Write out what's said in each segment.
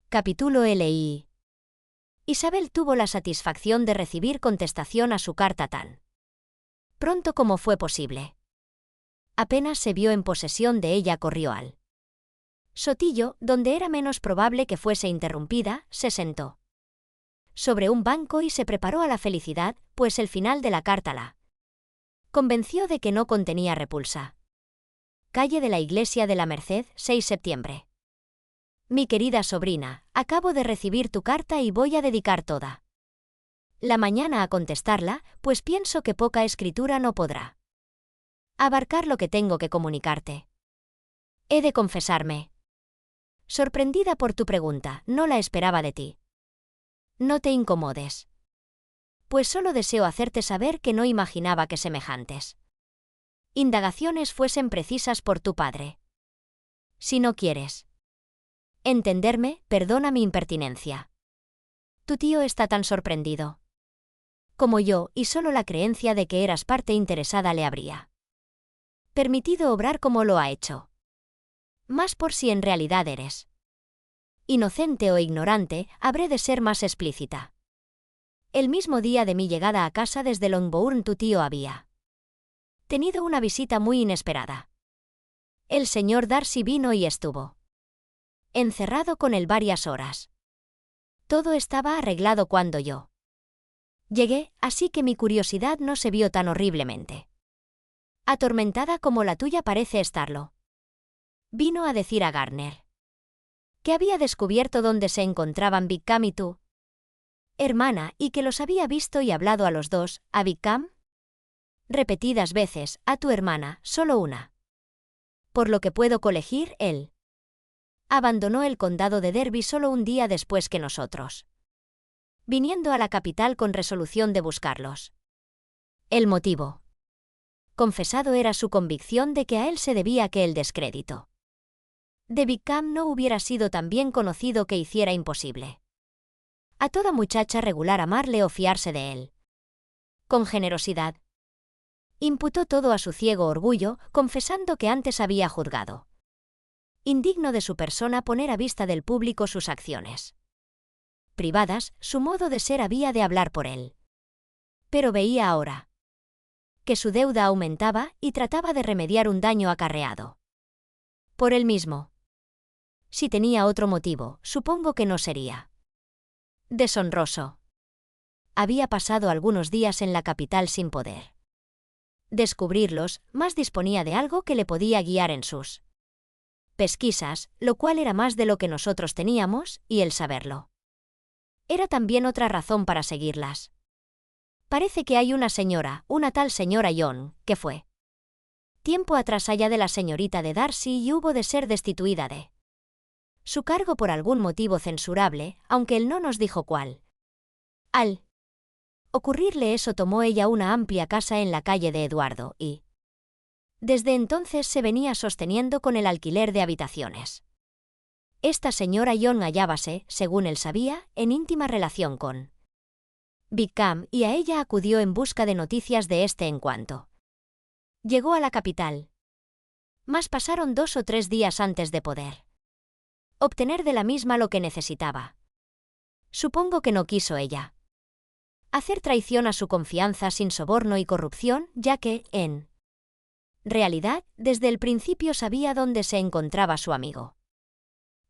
Capítulo LI. Isabel tuvo la satisfacción de recibir contestación a su carta tan pronto como fue posible. Apenas se vio en posesión de ella, corrió al sotillo, donde era menos probable que fuese interrumpida, se sentó sobre un banco y se preparó a la felicidad, pues el final de la carta la convenció de que no contenía repulsa. Calle de la Iglesia de la Merced, 6 septiembre. Mi querida sobrina, acabo de recibir tu carta y voy a dedicar toda la mañana a contestarla, pues pienso que poca escritura no podrá abarcar lo que tengo que comunicarte. He de confesarme sorprendida por tu pregunta, no la esperaba de ti. No te incomodes, pues solo deseo hacerte saber que no imaginaba que semejantes indagaciones fuesen precisas por tu padre. Si no quieres entenderme, perdona mi impertinencia. Tu tío está tan sorprendido como yo, y solo la creencia de que eras parte interesada le habría permitido obrar como lo ha hecho. Más por si en realidad eres inocente o ignorante, habré de ser más explícita. El mismo día de mi llegada a casa desde Longbourn, tu tío había tenido una visita muy inesperada. El señor Darcy vino y estuvo encerrado con él varias horas. Todo estaba arreglado cuando yo llegué, así que mi curiosidad no se vio tan horriblemente atormentada como la tuya parece estarlo. Vino a decir a Gardner que había descubierto dónde se encontraban Wickham y tu hermana, y que los había visto y hablado a los dos, a Wickham repetidas veces, a tu hermana solo una. Por lo que puedo colegir, él abandonó el condado de Derby solo un día después que nosotros, viniendo a la capital con resolución de buscarlos. El motivo confesado era su convicción de que a él se debía que el descrédito de Wickham no hubiera sido tan bien conocido que hiciera imposible a toda muchacha regular amarle o fiarse de él. Con generosidad imputó todo a su ciego orgullo, confesando que antes había juzgado indigno de su persona poner a vista del público sus acciones privadas, su modo de ser había de hablar por él. Pero veía ahora que su deuda aumentaba y trataba de remediar un daño acarreado por él mismo. Si tenía otro motivo, supongo que no sería deshonroso. Había pasado algunos días en la capital sin poder descubrirlos, más disponía de algo que le podía guiar en sus pesquisas, lo cual era más de lo que nosotros teníamos, y el saberlo era también otra razón para seguirlas. Parece que hay una señora, una tal señora Young, que fue tiempo atrás allá de la señorita de Darcy y hubo de ser destituida de su cargo por algún motivo censurable, aunque él no nos dijo cuál. Al ocurrirle eso tomó ella una amplia casa en la calle de Eduardo y desde entonces se venía sosteniendo con el alquiler de habitaciones. Esta señora Young hallábase, según él sabía, en íntima relación con Wickham y a ella acudió en busca de noticias de este en cuanto llegó a la capital. Mas pasaron 2 o 3 días antes de poder obtener de la misma lo que necesitaba. Supongo que no quiso ella hacer traición a su confianza sin soborno y corrupción, ya que, en realidad, desde el principio sabía dónde se encontraba su amigo.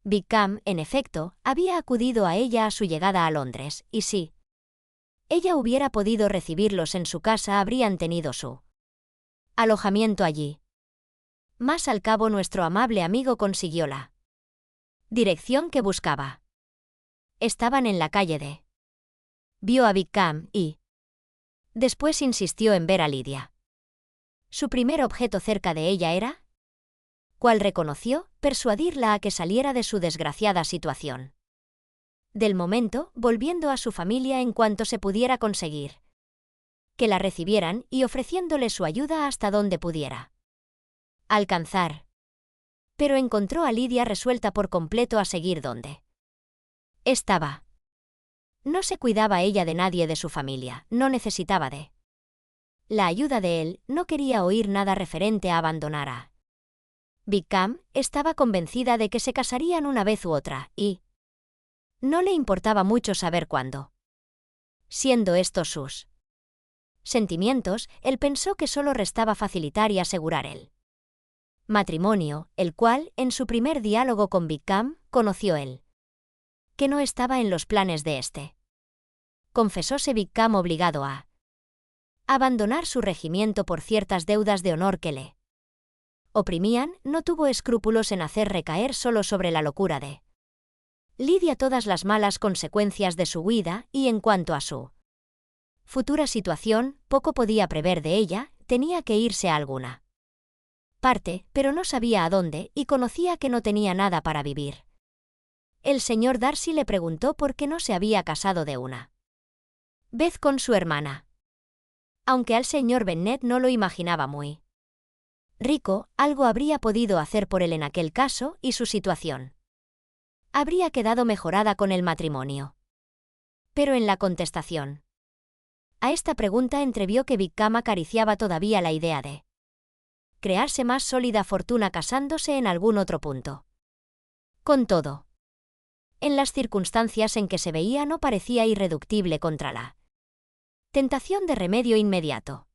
Wickham, en efecto, había acudido a ella a su llegada a Londres, y si ella hubiera podido recibirlos en su casa habrían tenido su alojamiento allí. Más al cabo nuestro amable amigo consiguió la dirección que buscaba. Estaban en la calle de vio a Wickham y después insistió en ver a Lidia. Su primer objeto cerca de ella era, ¿cuál reconoció?, persuadirla a que saliera de su desgraciada situación. Del momento, volviendo a su familia en cuanto se pudiera conseguir que la recibieran y ofreciéndole su ayuda hasta donde pudiera alcanzar. Pero encontró a Lidia resuelta por completo a seguir donde estaba. No se cuidaba ella de nadie de su familia, no necesitaba de la ayuda de él, no quería oír nada referente a abandonar a Wickham, estaba convencida de que se casarían una vez u otra, y No le importaba mucho saber cuándo. Siendo estos sus sentimientos, él pensó que solo restaba facilitar y asegurar el matrimonio, el cual, en su primer diálogo con Wickham, conoció él que no estaba en los planes de este. Confesóse Wickham obligado a abandonar su regimiento por ciertas deudas de honor que le oprimían. No tuvo escrúpulos en hacer recaer solo sobre la locura de Lydia todas las malas consecuencias de su huida, y en cuanto a su futura situación, poco podía prever de ella. Tenía que irse a alguna parte, pero no sabía a dónde, y conocía que no tenía nada para vivir. El señor Darcy le preguntó por qué no se había casado de una vez con su hermana. Aunque al señor Bennet no lo imaginaba muy rico, algo habría podido hacer por él en aquel caso, y su situación habría quedado mejorada con el matrimonio. Pero en la contestación a esta pregunta entrevió que Wickham acariciaba todavía la idea de crearse más sólida fortuna casándose en algún otro punto. Con todo, en las circunstancias en que se veía no parecía irreductible contra la tentación de remedio inmediato.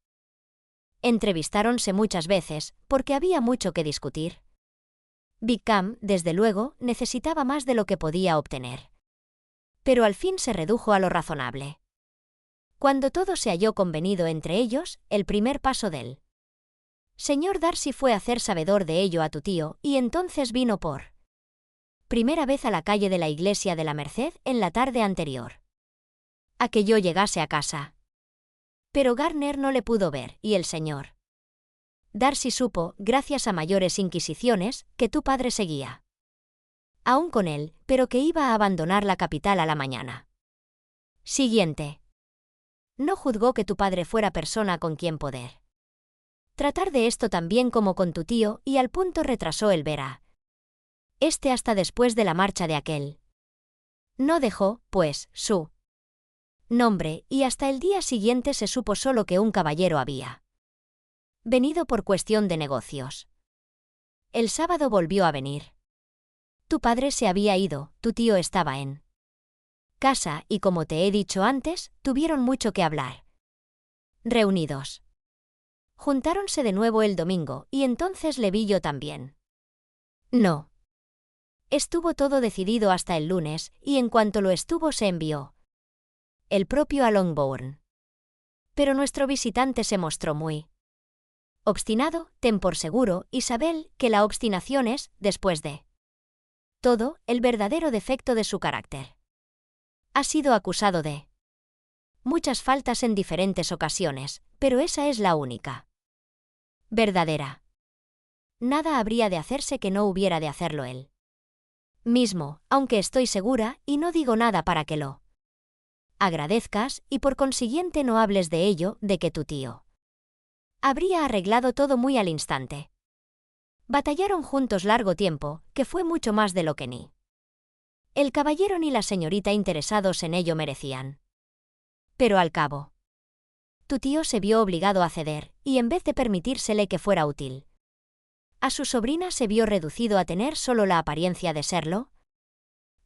Entrevistáronse muchas veces, porque había mucho que discutir. Wickham, desde luego, necesitaba más de lo que podía obtener. Pero al fin se redujo a lo razonable. Cuando todo se halló convenido entre ellos, el primer paso del señor Darcy fue hacer sabedor de ello a tu tío, y entonces vino por primera vez a la calle de la Iglesia de la Merced en la tarde anterior a que yo llegase a casa. Pero Gardner no le pudo ver, y el señor Darcy supo, gracias a mayores inquisiciones, que tu padre seguía aún con él, pero que iba a abandonar la capital a la mañana siguiente. No juzgó que tu padre fuera persona con quien poder tratar de esto tan bien como con tu tío, y al punto retrasó el ver a este hasta después de la marcha de aquel. No dejó, pues, su nombre, y hasta el día siguiente se supo solo que un caballero había venido por cuestión de negocios. El sábado volvió a venir. Tu padre se había ido, tu tío estaba en casa, y como te he dicho antes, tuvieron mucho que hablar. Reunidos. Juntáronse de nuevo el domingo, y entonces le vi yo también. No. Estuvo todo decidido hasta el lunes, y en cuanto lo estuvo se envió el propio a Longbourn. Pero nuestro visitante se mostró muy obstinado. Ten por seguro, Isabel, que la obstinación es, después de todo, el verdadero defecto de su carácter. Ha sido acusado de muchas faltas en diferentes ocasiones, pero esa es la única verdadera. Nada habría de hacerse que no hubiera de hacerlo él mismo, aunque estoy segura, y no digo nada para que lo agradezcas, y por consiguiente no hables de ello, de que tu tío habría arreglado todo muy al instante. Batallaron juntos largo tiempo, que fue mucho más de lo que ni el caballero ni la señorita interesados en ello merecían. Pero al cabo, tu tío se vio obligado a ceder, y en vez de permitírsele que fuera útil a su sobrina, se vio reducido a tener solo la apariencia de serlo,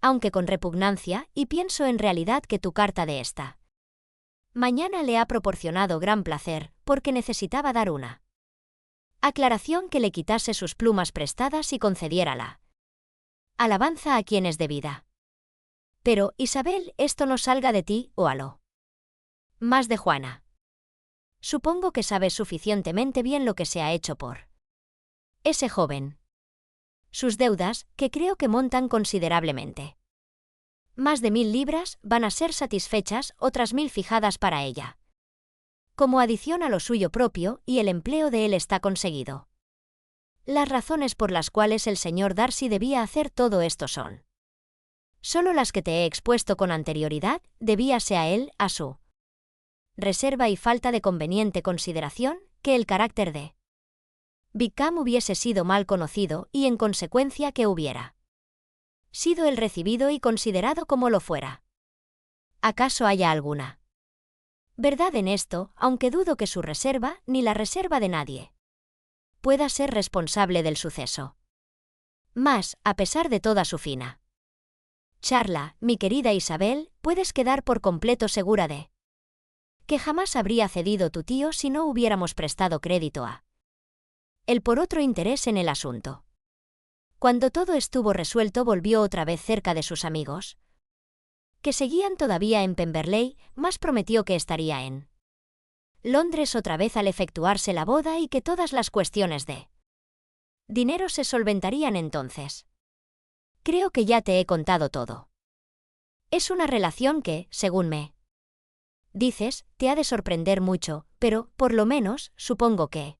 aunque con repugnancia, y pienso en realidad que tu carta de esta mañana le ha proporcionado gran placer, porque necesitaba dar una aclaración que le quitase sus plumas prestadas y concediera la alabanza a quien es debida. Pero, Isabel, esto no salga de ti, o a lo más de Juana. Supongo que sabes suficientemente bien lo que se ha hecho por ese joven. Sus deudas, que creo que montan considerablemente más de 1000 libras, van a ser satisfechas, otras 1000 fijadas para ella como adición a lo suyo propio, y el empleo de él está conseguido. Las razones por las cuales el señor Darcy debía hacer todo esto son solo las que te he expuesto con anterioridad. Debíase a él, a su reserva y falta de conveniente consideración, que el carácter de Wickham hubiese sido mal conocido, y en consecuencia que hubiera sido él recibido y considerado como lo fuera. ¿Acaso haya alguna verdad en esto, aunque dudo que su reserva, ni la reserva de nadie, pueda ser responsable del suceso? Mas, a pesar de toda su fina Charla, mi querida Isabel, puedes quedar por completo segura de que jamás habría cedido tu tío si no hubiéramos prestado crédito a él por otro interés en el asunto. Cuando todo estuvo resuelto volvió otra vez cerca de sus amigos, que seguían todavía en Pemberley, más prometió que estaría en Londres otra vez al efectuarse la boda y que todas las cuestiones de dinero se solventarían entonces. Creo que ya te he contado todo. Es una relación que, según me dices, te ha de sorprender mucho, pero, por lo menos, supongo que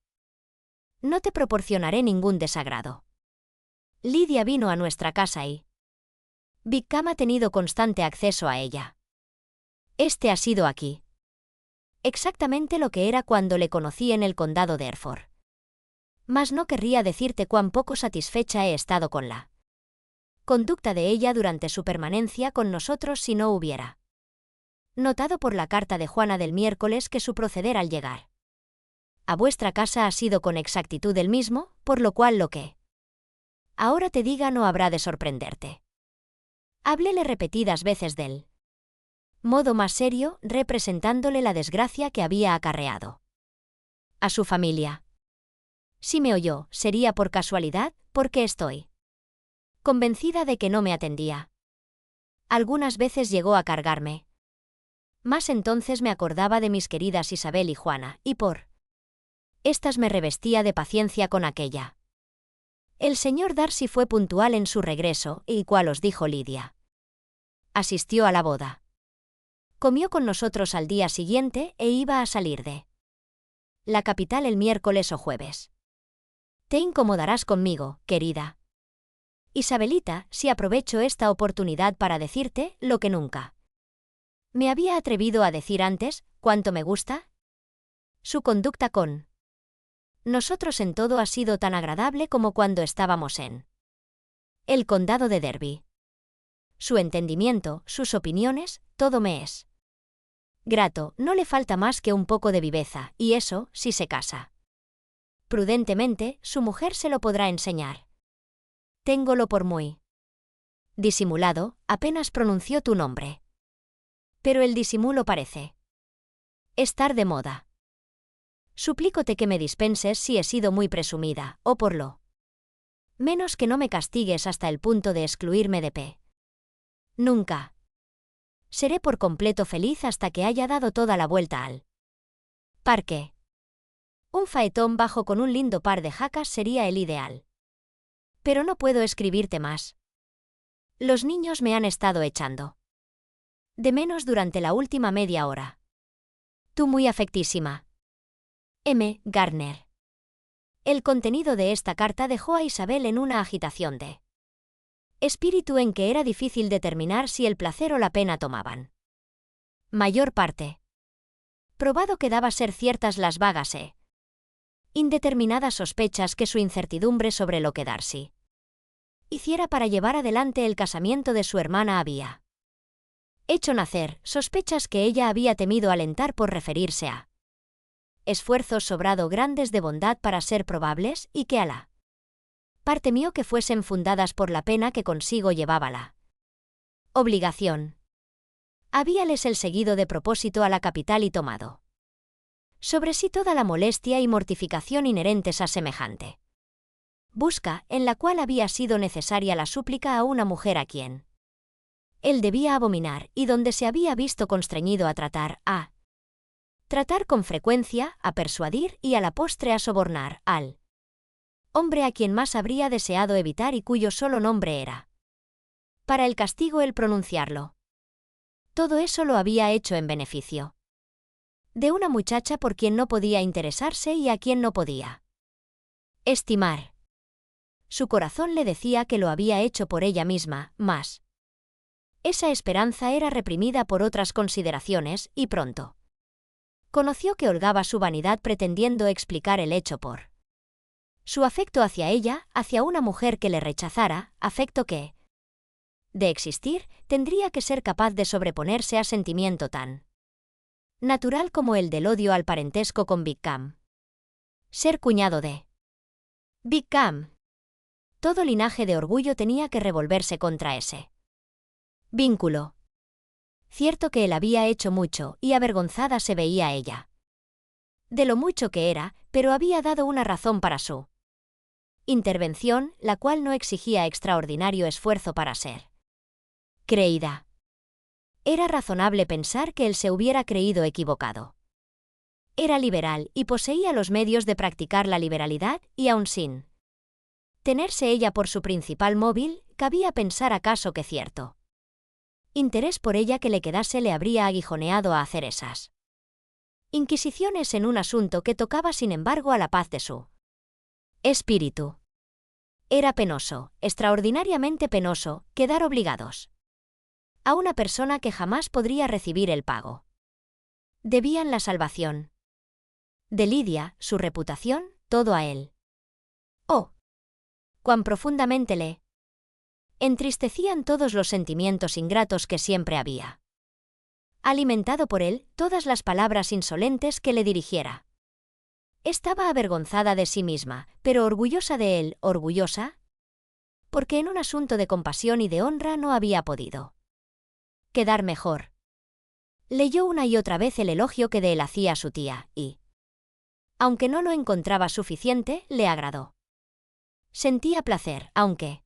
no te proporcionaré ningún desagrado. Lidia vino a nuestra casa y Wickham ha tenido constante acceso a ella. Este ha sido aquí exactamente lo que era cuando le conocí en el condado de Hereford. Mas no querría decirte cuán poco satisfecha he estado con la conducta de ella durante su permanencia con nosotros si no hubiera notado por la carta de Juana del miércoles que su proceder al llegar a vuestra casa ha sido con exactitud el mismo, por lo cual lo que ahora te diga no habrá de sorprenderte. Háblele repetidas veces del modo más serio, representándole la desgracia que había acarreado a su familia. Si me oyó, sería por casualidad, porque estoy convencida de que no me atendía. Algunas veces llegó a cargarme. Mas entonces me acordaba de mis queridas Isabel y Juana, y por estas me revestía de paciencia con aquella. El señor Darcy fue puntual en su regreso, y cual os dijo Lidia, asistió a la boda. Comió con nosotros al día siguiente e iba a salir de la capital el miércoles o jueves. Te incomodarás conmigo, querida Isabelita, si aprovecho esta oportunidad para decirte lo que nunca me había atrevido a decir antes, cuánto me gusta su conducta con nosotros en todo ha sido tan agradable como cuando estábamos en el condado de Derby. Su entendimiento, sus opiniones, todo me es grato, no le falta más que un poco de viveza, y eso, si se casa prudentemente, su mujer se lo podrá enseñar. Téngolo por muy disimulado, apenas pronunció tu nombre. Pero el disimulo parece estar de moda. Suplícote que me dispenses si he sido muy presumida, o por lo menos que no me castigues hasta el punto de excluirme de P. Nunca seré por completo feliz hasta que haya dado toda la vuelta al parque. Un faetón bajo con un lindo par de jacas sería el ideal. Pero no puedo escribirte más. Los niños me han estado echando de menos durante la última media hora. Tú muy afectísima. M. Gardner. El contenido de esta carta dejó a Isabel en una agitación de espíritu en que era difícil determinar si el placer o la pena tomaban mayor parte. Probado quedaba ser ciertas las vagas e indeterminadas sospechas que su incertidumbre sobre lo que Darcy hiciera para llevar adelante el casamiento de su hermana había hecho nacer sospechas que ella había temido alentar por referirse a esfuerzos sobrado grandes de bondad para ser probables y que a la par temió que fuesen fundadas por la pena que consigo llevaba la obligación. Habíales el seguido de propósito a la capital y tomado sobre sí toda la molestia y mortificación inherentes a semejante busca, en la cual había sido necesaria la súplica a una mujer a quien él debía abominar y donde se había visto constreñido a tratar con frecuencia, a persuadir y a la postre a sobornar al hombre a quien más habría deseado evitar y cuyo solo nombre era para el castigo el pronunciarlo. Todo eso lo había hecho en beneficio de una muchacha por quien no podía interesarse y a quien no podía estimar. Su corazón le decía que lo había hecho por ella misma, mas esa esperanza era reprimida por otras consideraciones, y pronto conoció que holgaba su vanidad pretendiendo explicar el hecho por su afecto hacia ella, hacia una mujer que le rechazara, afecto que, de existir, tendría que ser capaz de sobreponerse a sentimiento tan natural como el del odio al parentesco con Wickham. Ser cuñado de Wickham. Todo linaje de orgullo tenía que revolverse contra ese Vínculo. Cierto que él había hecho mucho, y avergonzada se veía ella. De lo mucho que era, pero había dado una razón para su intervención, la cual no exigía extraordinario esfuerzo para ser creída. Era razonable pensar que él se hubiera creído equivocado. Era liberal y poseía los medios de practicar la liberalidad, y aun sin tenerse ella por su principal móvil, cabía pensar acaso que cierto interés por ella que le quedase le habría aguijoneado a hacer esas inquisiciones en un asunto que tocaba sin embargo a la paz de su espíritu. Era penoso, extraordinariamente penoso, quedar obligados a una persona que jamás podría recibir el pago. Debían la salvación de Lidia, su reputación, todo a él. Oh, cuán profundamente le entristecían todos los sentimientos ingratos que siempre había alimentado por él, todas las palabras insolentes que le dirigiera. Estaba avergonzada de sí misma, pero orgullosa de él, orgullosa, porque en un asunto de compasión y de honra no había podido quedar mejor. Leyó una y otra vez el elogio que de él hacía su tía, y, aunque no lo encontraba suficiente, le agradó. Sentía placer, aunque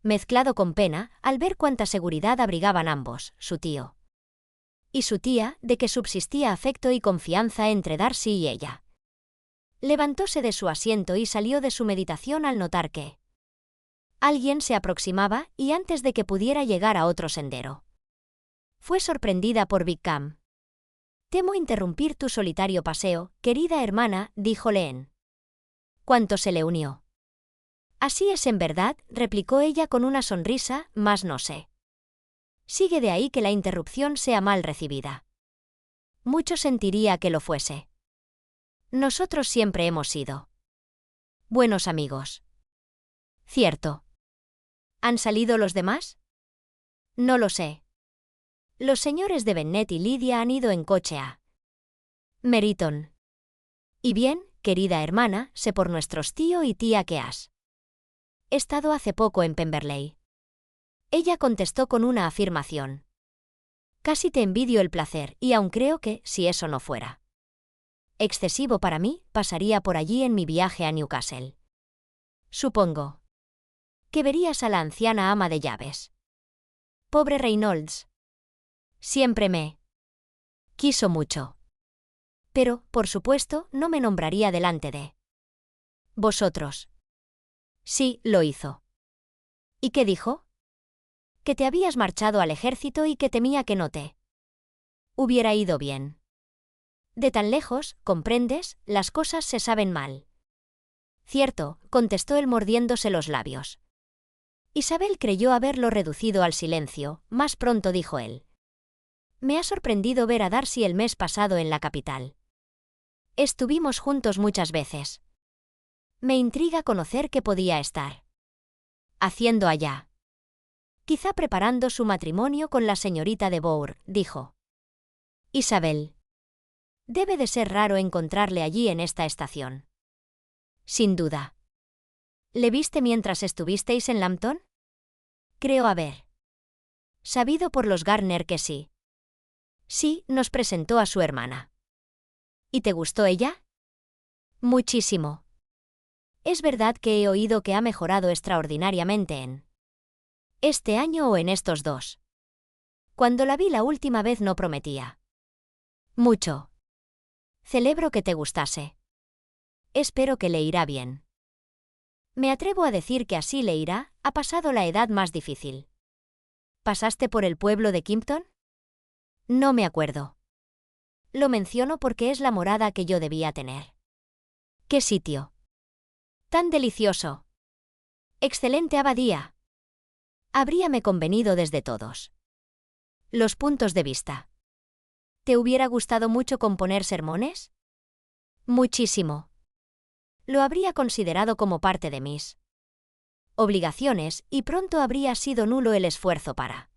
mezclado con pena, al ver cuánta seguridad abrigaban ambos, su tío y su tía, de que subsistía afecto y confianza entre Darcy y ella. Levantóse de su asiento y salió de su meditación al notar que alguien se aproximaba, y antes de que pudiera llegar a otro sendero, fue sorprendida por Wickham. «Temo interrumpir tu solitario paseo, querida hermana», díjole en cuanto se le unió. «Así es en verdad», replicó ella con una sonrisa, «mas no sé. Sigue de ahí que la interrupción sea mal recibida. Mucho sentiría que lo fuese. Nosotros siempre hemos sido buenos amigos». «Cierto. ¿Han salido los demás?» «No lo sé. Los señores de Bennet y Lidia han ido en coche a Meryton. Y bien, querida hermana, sé por nuestros tío y tía que has estado hace poco en Pemberley». Ella contestó con una afirmación. «Casi te envidio el placer, y aun creo que, si eso no fuera excesivo para mí, pasaría por allí en mi viaje a Newcastle. Supongo que verías a la anciana ama de llaves. Pobre Reynolds. Siempre me quiso mucho. Pero, por supuesto, no me nombraría delante de vosotros». «Sí, lo hizo». «¿Y qué dijo?» «Que te habías marchado al ejército y que temía que no te hubiera ido bien. De tan lejos, comprendes, las cosas se saben mal». «Cierto», contestó él mordiéndose los labios. Isabel creyó haberlo reducido al silencio, más pronto dijo él. «Me ha sorprendido ver a Darcy el mes pasado en la capital. Estuvimos juntos muchas veces. Me intriga conocer qué podía estar haciendo allá». «Quizá preparando su matrimonio con la señorita de Bourgh», dijo Isabel. «Debe de ser raro encontrarle allí en esta estación». «Sin duda». «¿Le viste mientras estuvisteis en Lambton?» «Creo haber sabido por los Gardner que sí». «Sí, nos presentó a su hermana». «¿Y te gustó ella?» «Muchísimo. Es verdad que he oído que ha mejorado extraordinariamente en este año o en estos dos. Cuando la vi la última vez no prometía mucho. Celebro que te gustase. Espero que le irá bien. Me atrevo a decir que así le irá, ha pasado la edad más difícil». «¿Pasaste por el pueblo de Kimpton?» «No me acuerdo. Lo menciono porque es la morada que yo debía tener». «¿Qué sitio?» «Tan delicioso. Excelente abadía. Habríame convenido desde todos los puntos de vista». «¿Te hubiera gustado mucho componer sermones?» «Muchísimo. Lo habría considerado como parte de mis obligaciones, y pronto habría sido nulo el esfuerzo para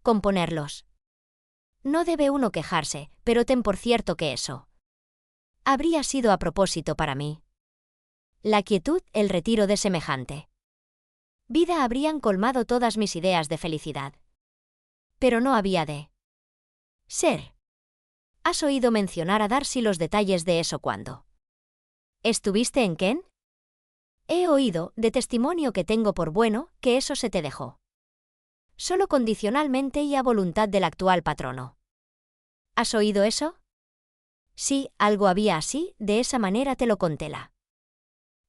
componerlos. No debe uno quejarse, pero ten por cierto que eso habría sido a propósito para mí. La quietud, el retiro de semejante vida habrían colmado todas mis ideas de felicidad. Pero no había de ser. ¿Has oído mencionar a Darcy los detalles de eso cuando estuviste en Kent? He oído, de testimonio que tengo por bueno, que eso se te dejó. Solo condicionalmente y a voluntad del actual patrono. ¿Has oído eso? Sí, algo había así, de esa manera te lo conté la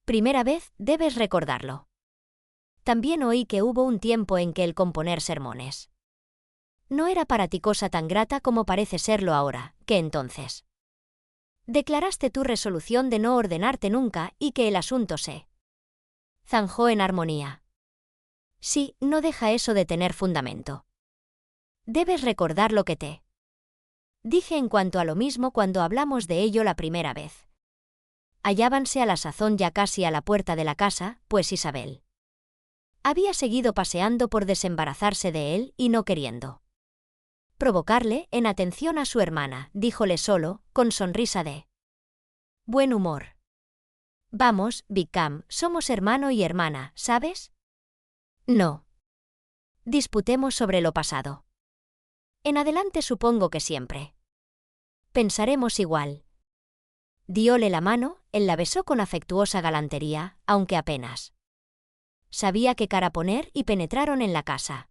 primera vez, debes recordarlo. También oí que hubo un tiempo en que el componer sermones no era para ti cosa tan grata como parece serlo ahora, que entonces declaraste tu resolución de no ordenarte nunca y que el asunto se zanjó en armonía. Sí, no deja eso de tener fundamento. Debes recordar lo que te dije en cuanto a lo mismo cuando hablamos de ello la primera vez. Hallábanse a la sazón ya casi a la puerta de la casa, pues Isabel había seguido paseando por desembarazarse de él y no queriendo provocarle, en atención a su hermana, díjole solo, con sonrisa de buen humor. Vamos, Wickham, somos hermano y hermana, ¿sabes? No disputemos sobre lo pasado. En adelante supongo que siempre pensaremos igual. Dióle la mano, él la besó con afectuosa galantería, aunque apenas sabía qué cara poner y penetraron en la casa.